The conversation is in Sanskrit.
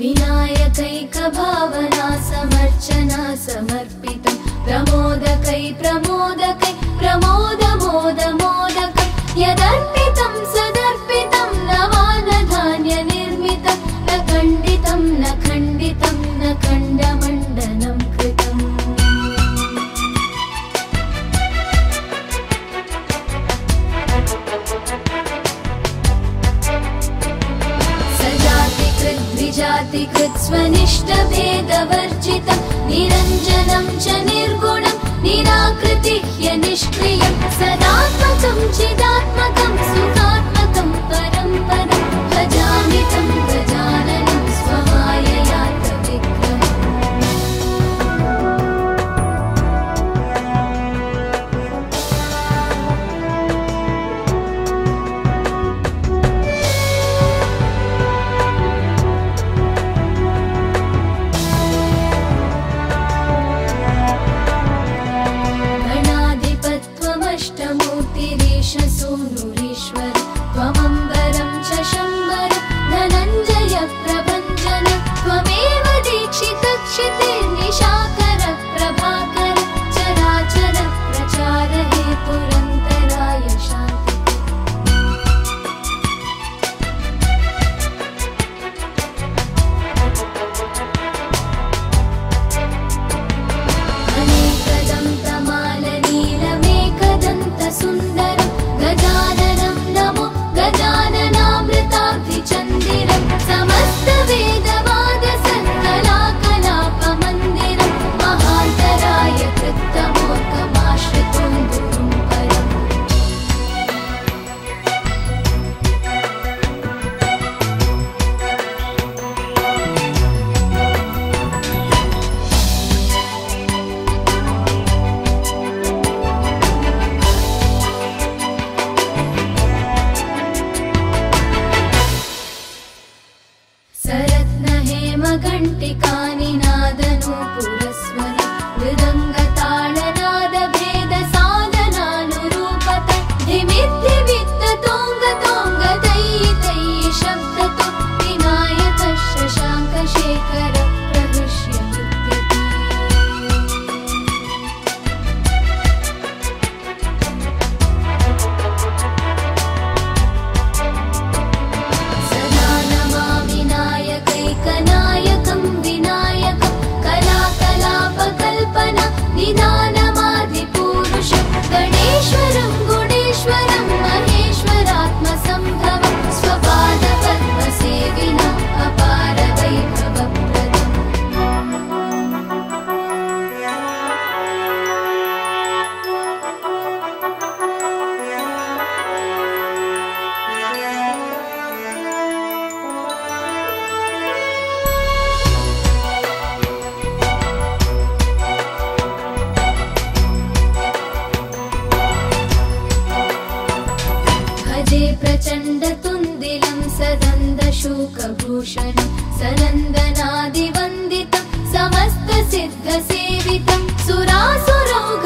विनायकैकभावना समर्चना समर्पितं प्रमोदकै प्रमोदकै प्रमोदमोदमोदकं यदर्पितं सदर्पितं नवानधान्यनिर्मितं न खण्डितं न खण्डितं न खण्डमण्डनं कृतम् सजातिकृद्विजातिकृत् स्वनिष्ठभेदवर्जितं निरञ्जनं च निर्गुणं निराकृतिह्य निष्क्रियं सदात्मकं चिदात्मकं सुखात्मकं परं पदं भजामि तं गजाननं स्वमाययातविग्रहम् सूनुरीश्वर त्वमम्बरं च शम्बर धनञ्जय प्रभञ्जन त्वमेव दीक्षितक्षितिर्निशाकर प्रभाकर चराचर प्रचार हेतुरन्तराय शान्तिः अनेकदन्तमालनीलमेकदन्तसुन्दरं गजाननं नमो गजाननामृताब्धिचन्दिरं समस्तवेदवादसत्कलाकलापमन्दिरं महान्तराय कृत्तमोर्कमाश्रितं गुरुं परम् सरत्नहेमघण्टिकानि नादनूपुरस्वनि मृदङ्गताळनादभेदसाधनानुरूपत धिमिद्धिमित्ततोङ्गतोङ्गतैः शब्दतो विनायकः शशाङ्कशेखर प्रहृष्यन्त्यति सदा नमामि नायकैकनायकं विनायकं कलाकलापकल्पना निदानमादिपुरुषं गणेश्वरं गुणेश्वरं महेश्वरात्मसम्भवं स्वपादपद्मसेविना अपार वैभवप्रदम् भजे प्रचण्डतुन्दिलं सदन्दशूकभूषणं सनन्दनादिवन्दितं समस्तसिद्धसेवितं सुरासुरौघ